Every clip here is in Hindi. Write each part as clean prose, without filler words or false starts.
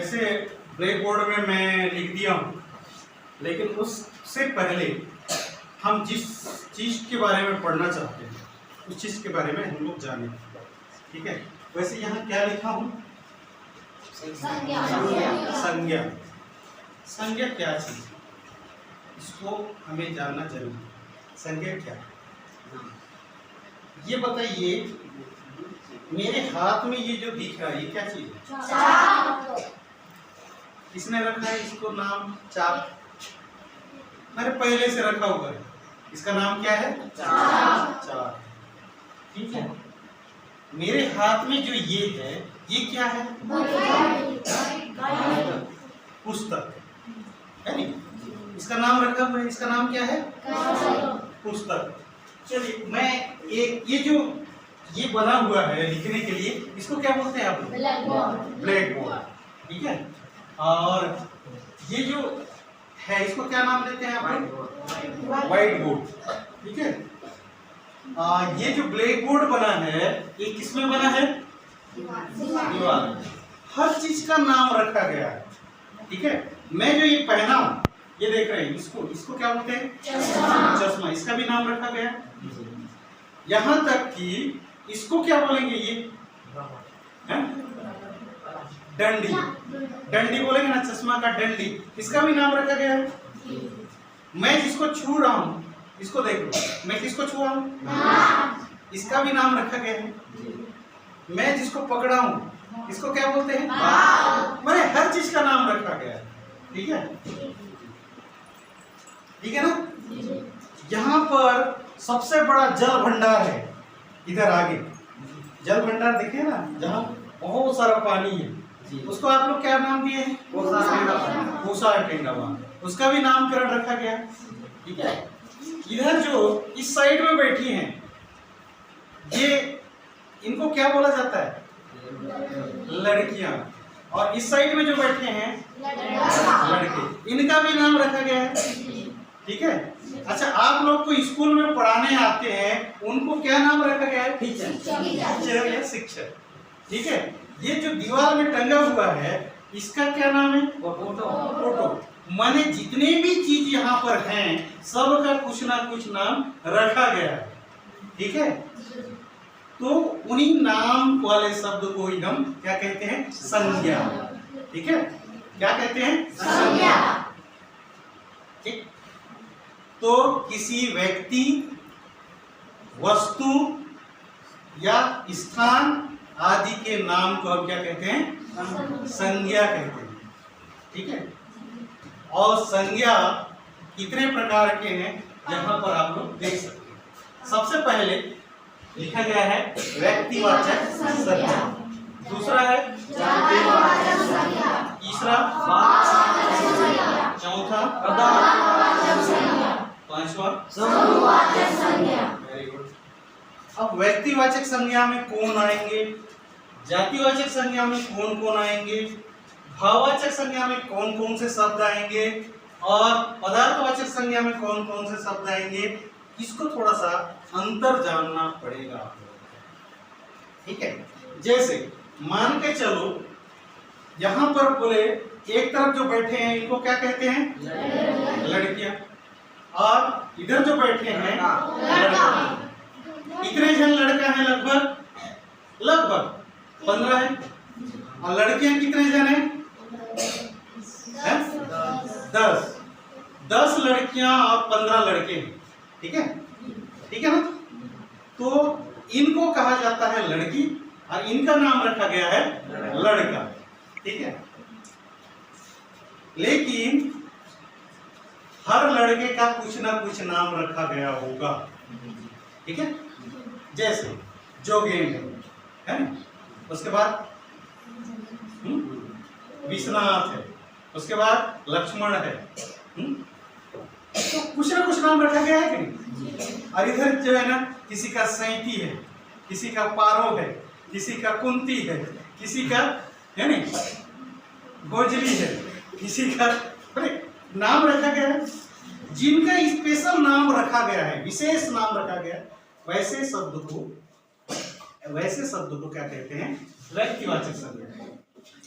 वैसे ब्लैक बोर्ड में मैं लिख दिया हूँ, लेकिन उससे पहले हम जिस चीज़ के बारे में पढ़ना चाहते हैं उस चीज़ के बारे में हम लोग जाने। ठीक है, वैसे यहाँ क्या लिखा हूँ? संज्ञा। संज्ञा, संज्ञा क्या चीज़, इसको हमें जानना जरूरी है। संज्ञा क्या है ये बताइए। मेरे हाथ में ये जो दिख रहा है ये क्या चीज है? किसने रखा है इसको नाम? चाक। मैंने पहले से रखा हुआ है, इसका नाम क्या है? चाक। ठीक है, मेरे हाथ में जो ये है ये क्या है? पुस्तक है नहीं, इसका नाम रखा हुआ है, इसका नाम क्या है? पुस्तक। चलिए मैं एक ये बना हुआ है लिखने के लिए, इसको क्या बोलते हैं आप? Black board. ठीक है, और ये जो है इसको क्या नाम देते हैं आप? White board. ठीक है, ये जो ब्लैक बोर्ड बना है ये किसमें बना है? दीवार। हर चीज का नाम रखा गया है। ठीक है, मैं जो ये पहना हूं ये देख रहे हैं, इसको क्या बोलते हैं? चश्मा। इसका भी नाम रखा गया है। यहां तक कि इसको क्या बोलेंगे? ये डंडी। डंडी बोलेंगे ना, चश्मा का डंडी, इसका भी नाम रखा गया है। मैं जिसको छू रहा हूं इसको देख लो, मैं किसको छू रहा हूं? इसका भी नाम रखा गया है। मैं जिसको पकड़ा हूं इसको क्या बोलते हैं? मैंने हर चीज का नाम रखा गया है। ठीक है, ठीक है ना। यहाँ पर सबसे बड़ा जल भंडार है, इधर आगे जल भंडार देखिए ना, जहाँ बहुत सारा पानी है, उसको आप लोग क्या नाम दिए हैं? पूसा टेंडावा। उसका भी नामकरण रखा गया। ठीक है, इधर जो इस साइड में बैठी हैं ये इनको क्या बोला जाता है? लड़कियां। और इस साइड में जो बैठे हैं लड़के, इनका भी नाम रखा गया है। ठीक है, अच्छा आप लोग को स्कूल में पढ़ाने आते हैं उनको क्या नाम रखा गया है? टीचर या शिक्षक। ठीक है, ये जो दीवार में टंगा हुआ है इसका क्या नाम है? फोटो। माने जितने भी चीज यहाँ पर हैं सब का कुछ ना कुछ नाम रखा गया है। ठीक है, तो उन्हीं नाम वाले शब्द को ही हम क्या कहते हैं? संज्ञा। ठीक है, क्या कहते हैं? संज्ञा। ठीक, तो किसी व्यक्ति, वस्तु या स्थान आदि के नाम को हम क्या कहते हैं? संज्ञा कहते हैं। ठीक है, और संज्ञा कितने प्रकार के हैं यहाँ पर आप लोग देख सकते हैं। सबसे पहले लिखा गया है व्यक्तिवाचक संज्ञा, दूसरा है जातिवाचक संज्ञा, तीसरा चौथा पांचवा समूहवाचक संज्ञा। Very good. अब व्यक्तिवाचक संज्ञा में कौन आएंगे, जातिवाचक संज्ञा में कौन कौन आएंगे, भाववाचक संज्ञा में कौन कौन से शब्द आएंगे, और पदार्थवाचक संज्ञा में कौन कौन से शब्द आएंगे, इसको थोड़ा सा अंतर जानना पड़ेगा। ठीक है, जैसे मान के चलो यहाँ पर बोले एक तरफ जो बैठे हैं इनको क्या कहते हैं? लड़कियां। और इधर जो बैठे हैं कितने जन लड़का है? लगभग 15 है। और लड़कियां कितने जन हैं? 10 लड़कियां और 15 लड़के हैं। ठीक है, ठीक है ना। तो इनको कहा जाता है लड़की और इनका नाम रखा गया है लड़का। ठीक है, लेकिन हर लड़के का कुछ ना कुछ नाम रखा गया होगा। ठीक है, जैसे जोगेंद्र है ना, उसके बाद विश्वनाथ है, उसके बाद लक्ष्मण है। तो कुछ ना कुछ नाम रखा गया है कि नहीं। और इधर जो है ना, किसी का सैंती है, किसी का पारो है, किसी का कुंती है, किसी का है नहीं भोजली है, किसी का नाम रखा गया है। जिनका स्पेशल नाम रखा गया है, विशेष नाम रखा गया है, वैसे शब्द को क्या कहते हैं? व्यक्तिवाचक संज्ञा।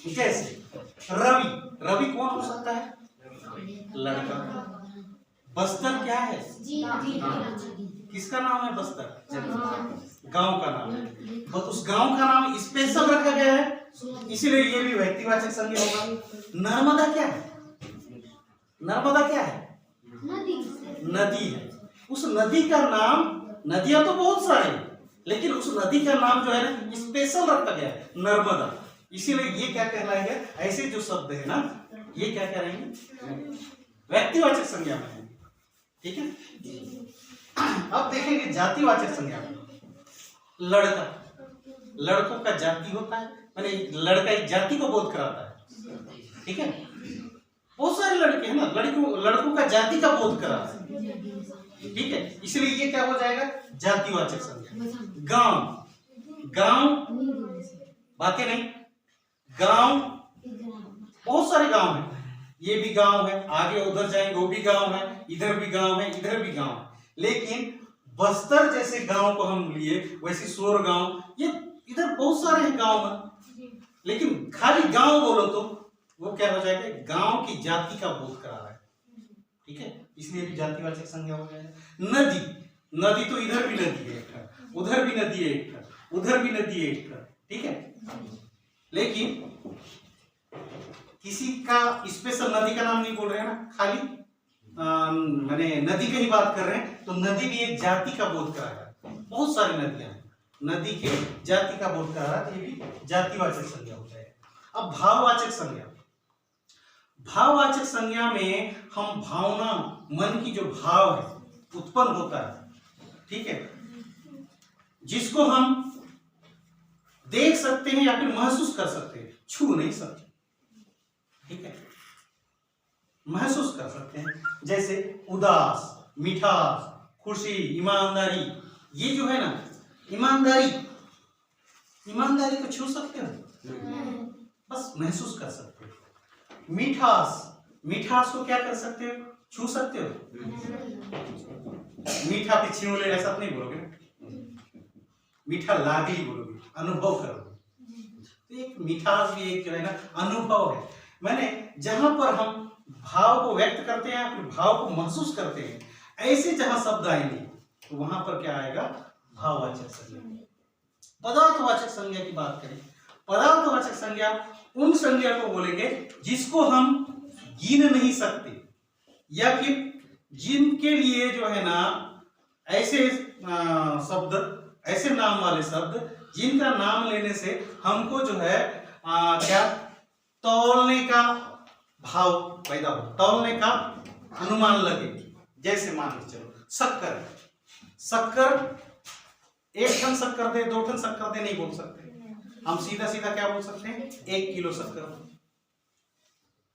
जैसे रवि, रवि कौन हो सकता है? लड़का। बस्तर क्या है? किसका नाम है बस्तर? गांव का नाम है। बस उस गांव का नाम स्पेशल रखा गया है, इसीलिए ये भी व्यक्तिवाचक संज्ञा होगा। नर्मदा क्या है? नर्मदा क्या है? नदी है। उस नदी का नाम, नदियां तो बहुत सारी, लेकिन उस नदी का नाम जो है ना स्पेशल रखा गया है, नर्मदा। इसीलिए ये क्या कहलाएगा? ऐसे जो शब्द है ना, ये क्या करेंगे? व्यक्तिवाचक संज्ञा में है। ठीक है। अब देखेंगे जातिवाचक संज्ञा में। लड़का, लड़कों का जाति होता है, माने लड़का एक जाति को बोध कराता है। ठीक है। बहुत सारे लड़के हैं ना, लड़कों का जाति का बोध कराता है। ठीक है, इसलिए ये क्या हो जाएगा? जातिवाचक संज्ञा। गांव, गांव बातें नहीं, गांव बहुत सारे गांव हैं, ये भी गांव है, आगे उधर जाएंगे वो भी गांव है, इधर भी गांव है, इधर भी गांव है। लेकिन बस्तर जैसे गांव को हम लिए, वैसे सोर गांव, ये इधर बहुत सारे हैं गांव में, लेकिन खाली गांव बोलो तो वो क्या हो जाएगा? गांव की जाति का बोध करा रहा है। ठीक है, इसलिए भी जातिवाचक संज्ञा हो जाएगा। नदी, नदी तो इधर भी नदी है एक, उधर भी नदी है एक, उधर भी नदी है एक। ठीक है, लेकिन किसी का स्पेशल नदी का नाम नहीं बोल रहे हैं ना, खाली माने नदी की ही बात कर रहे हैं, तो नदी भी एक जाति का बोध करा रहा है। बहुत सारी नदियां हैं, नदी के जाति का बोध करा रहा है, तो ये भी जातिवाचक संज्ञा होता है। अब भाववाचक संज्ञा। भाववाचक संज्ञा में हम भावना, मन की जो भाव है उत्पन्न होता है, ठीक है, जिसको हम देख सकते हैं या फिर महसूस कर सकते हैं, छू नहीं सकते। ठीक है, महसूस कर सकते हैं। जैसे उदास, मिठास, खुशी, ईमानदारी, ये जो है ना, ईमानदारी, ईमानदारी को छू सकते हो? बस महसूस कर सकते हो। मिठास, मिठास को क्या कर सकते हो? छू सकते हो? मीठा पे छियोले ऐसा नहीं बोलोगे, मीठा लागली बोलोगे, अनुभव करोगे। तो एक मिठास भी एक जो है ना अनुभव है। मैंने जहां पर हम भाव को व्यक्त करते हैं, फिर भाव को महसूस करते हैं, ऐसे जहां शब्द आएंगे तो वहां पर क्या आएगा? भाववाचक संज्ञा। पदार्थवाचक संज्ञा की बात करें, पदार्थवाचक संज्ञा उन संज्ञा को बोलेंगे जिसको हम गिन नहीं सकते, या फिर जिनके लिए जो है ना ऐसे शब्द, ऐसे नाम वाले शब्द जिनका नाम लेने से हमको जो है क्या तौलने का भाव पैदा हो, तौलने का अनुमान लगे। जैसे मान के चलो शक्कर, शक्कर, एक टन शक्कर दे, 2 टन शक्कर दे नहीं बोल सकते, हम सीधा सीधा क्या बोल सकते हैं? 1 किलो शक्कर।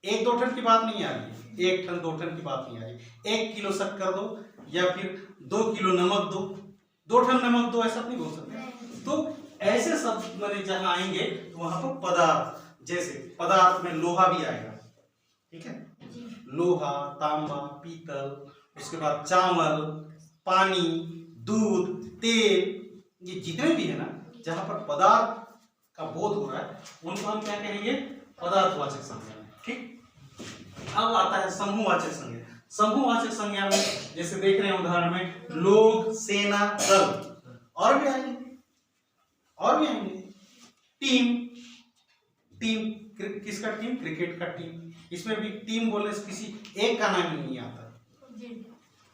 1-2 टन की बात नहीं आ रही, 1 टन 2 टन की बात नहीं आ रही। 1 किलो शक्कर दो या फिर 2 किलो नमक दो, 2 टन नमक दो, ऐसा नहीं बोल सकते। तो ऐसे शब्द मैंने जहां आएंगे तो वहां पर पदार्थ, जैसे पदार्थ में लोहा भी आएगा। ठीक है, लोहा, तांबा, पीतल, उसके बाद चावल, पानी, दूध, तेल, ये जितने भी है ना जहां पर पदार्थ का बोध हो रहा है उनको हम क्या कहेंगे? पदार्थवाचक संज्ञा। ठीक, अब आता है समूहवाचक संज्ञा। समूहवाचक संज्ञा में जैसे देख रहे हैं उदाहरण में लोग, सेना, दल, और भी आएंगे, और भी आएंगे। टीम, टीम किसका टीम? क्रिकेट का टीम। इसमें भी टीम बोलने से किसी एक का नाम ही नहीं आता,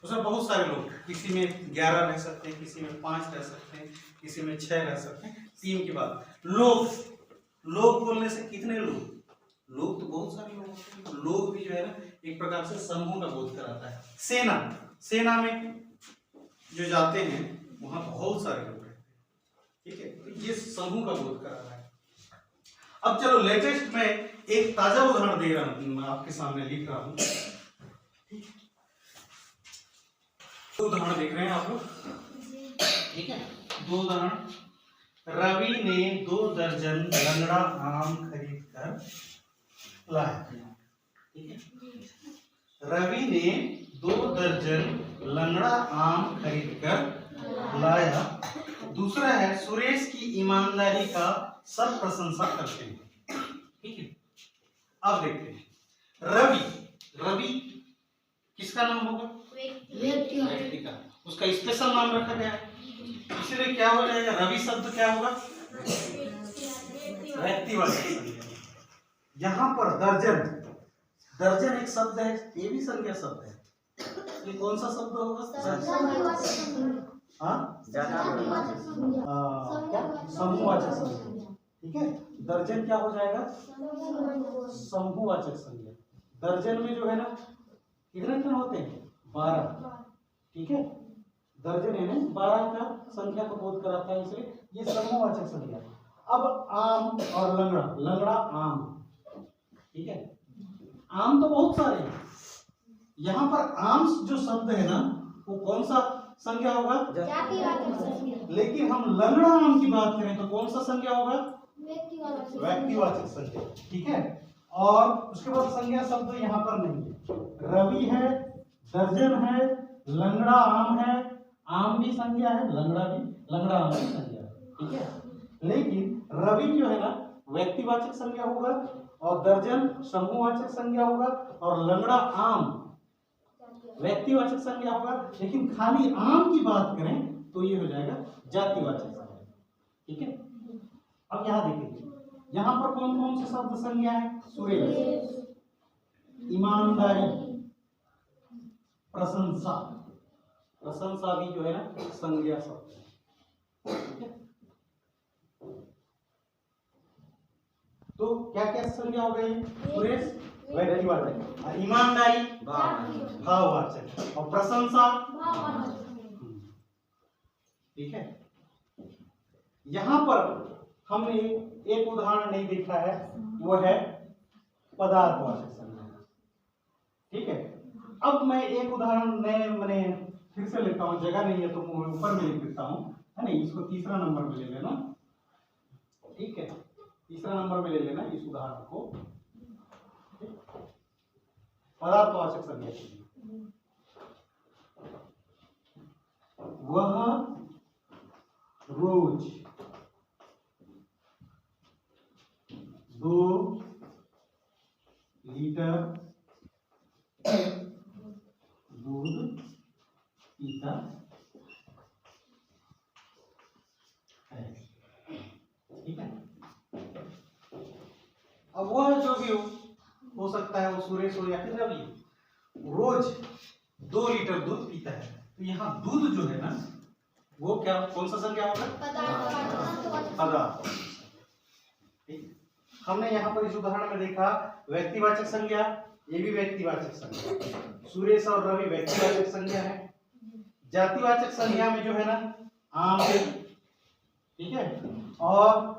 उसमें बहुत सारे लोग, किसी में 11 रह सकते हैं, किसी में 5 रह सकते हैं, किसी में 6 रह सकते हैं। टीम की बात। लोग, लोग बोलने से कितने लोग? लोग तो बहुत सारे लोग होते हैं। लोग भी जो है ना एक प्रकार से समूह का बोध कराता है। सेना, सेना में जो जाते हैं वहां बहुत सारे लोग रहते हैं। ठीक है, तो ये समूह का बोध करा रहा है। अब चलो लेटेस्ट में एक ताजा उदाहरण दे रहा हूं, मैं आपके सामने लिख रहा हूं। उदाहरण देख रहे हैं आप लोग, ठीक है, 2 उदाहरण। रवि ने 2 दर्जन लंगड़ा आम खरीद कर लाया। ठीक है, रवि ने 2 दर्जन लंगड़ा आम खरीद कर लाया। दूसरा है सुरेश की ईमानदारी का सब प्रशंसा करते हैं। अब देखते हैं रवि। रवि किसका नाम होगा? व्यक्ति का। उसका स्पेशल नाम रखा गया है, इसलिए क्या हो जाएगा? रवि शब्द क्या होगा? व्यक्तिवाचक संज्ञा। यहाँ पर दर्जन, दर्जन एक शब्द है, ये भी संज्ञा शब्द है। ये कौन सा शब्द होगा? समूहवाचक संज्ञा। ठीक है, दर्जन क्या हो जाएगा? समूहवाचक संज्ञा। दर्जन में जो है ना कितने क्षण होते हैं? 12। ठीक है, दर्जन है ना 12 का संख्या को बोध कराता है, इसलिए ये समूहवाचक संज्ञा। अब आम और लंगड़ा। लंगड़ा आम, ठीक है, आम तो बहुत सारे हैं। यहाँ पर आम जो शब्द है ना वो कौन सा संज्ञा होगा? लेकिन हम लंगड़ा आम की बात करें तो कौन सा संज्ञा होगा? व्यक्तिवाचक संज्ञा। ठीक है, और उसके बाद संज्ञा शब्द यहाँ पर नहीं है। रवि है, दर्जन है, लंगड़ा आम है, आम भी संज्ञा है, लंगड़ा भी, लंगड़ा आम भी संज्ञा है। ठीक है, लेकिन रवि जो है ना व्यक्तिवाचक संज्ञा होगा, और दर्जन समूहवाचक संज्ञा होगा, और लंगड़ा आम व्यक्तिवाचक संज्ञा होगा। लेकिन खाली आम की बात करें तो ये हो जाएगा जातिवाचक संज्ञा। ठीक है, अब यहाँ देखिए, यहाँ पर कौन कौन से शब्द संज्ञा है? सुरेश, ईमानदारी, प्रशंसा। प्रशंसा भी जो है ना संज्ञा शब्द है। ठीक है, तो क्या क्या संज्ञा हो गई? सुरेश व्यक्तिवाचक, ईमानदारी भाववाचक, और प्रशंसा। ठीक है, यहां पर हमने एक उदाहरण नहीं देखा है, वो है पदार्थवाचक संज्ञा। ठीक है, अब मैं एक उदाहरण नए मैंने फिर से लेता हूं, जगह नहीं है तो ऊपर में लिख देता हूं, है ना। इसको तीसरा नंबर में ले लेना। ठीक है, तीसरा नंबर में ले लेना इस उदाहरण को। पदार्थवाचक संज्ञा कीजिए। वह रोज 2 लीटर दूध पीता है। ठीक है, अब वह जो भी हो सकता है वो सुरेश हो या फिर रवि, रोज 2 लीटर दूध पीता है। तो यहाँ दूध जो है ना वो क्या, कौन सा संज्ञा होगा? पदार्थ। हमने यहाँ पर इस उदाहरण में देखा व्यक्तिवाचक संज्ञा, ये भी व्यक्तिवाचक संज्ञा। सुरेश और रवि व्यक्तिवाचक संज्ञा है। जातिवाचक संज्ञा में जो है ना आम है। ठीक है, और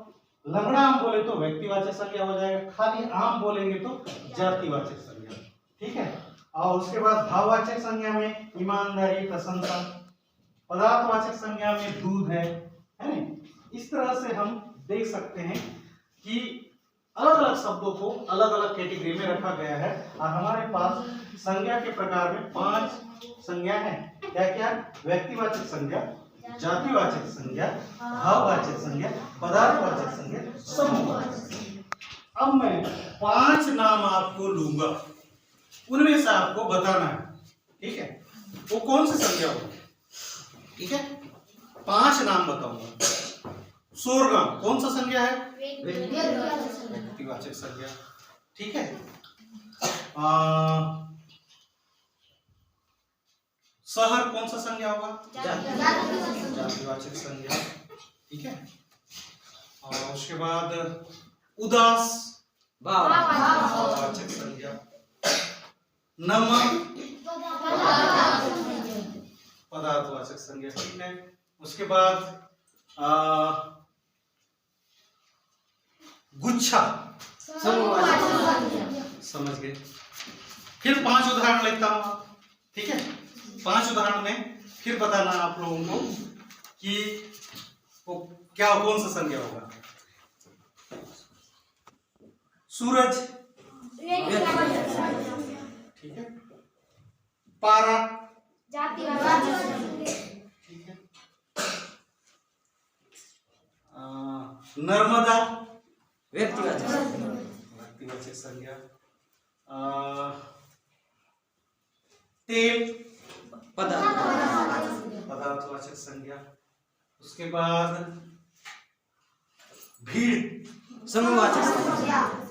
लंगड़ा आम बोले तो व्यक्तिवाचक संज्ञा हो जाएगा, खाली आम बोलेंगे तो जातिवाचक संज्ञा। ठीक है, और उसके बाद भाववाचक संज्ञा में ईमानदारी, प्रशंसा। पदार्थवाचक संज्ञा में दूध है ना। इस तरह से हम देख सकते हैं कि अलग अलग शब्दों को अलग अलग कैटेगरी में रखा गया है, और हमारे पास संज्ञा के प्रकार में 5 संज्ञा है। क्या क्या? व्यक्तिवाचक संज्ञा, जातिवाचक संज्ञा, भाववाचक संज्ञा, पदार्थवाचक संज्ञा, समूहवाचक। अब मैं 5 नाम आपको लूंगा, उनमें से आपको बताना है। ठीक है, वो कौन सी संज्ञा होगी? ठीक है, 5 नाम बताऊंगा। सोरगम कौन सा संज्ञा है? व्यक्तिवाचक संज्ञा। ठीक है, शहर कौन सा संज्ञा होगा? जातिवाचक संज्ञा। ठीक है, और उसके बाद उदास भाववाचक संज्ञा। नमक पदार्थवाचक संज्ञा। ठीक है, उसके बाद गुच्छा समझ गए। फिर 5 उदाहरण लेता हूं। ठीक है, 5 उदाहरण में फिर बताना आप लोगों को कि वो क्या, कौन सा संज्ञा होगा। सूरज, ठीक है, पारा, ठीक है, नर्मदा, व्यक्तिवाचक संज्ञा। तेल पदार्थवाचक संज्ञा। उसके बाद भीड़ समूहवाचक संज्ञा।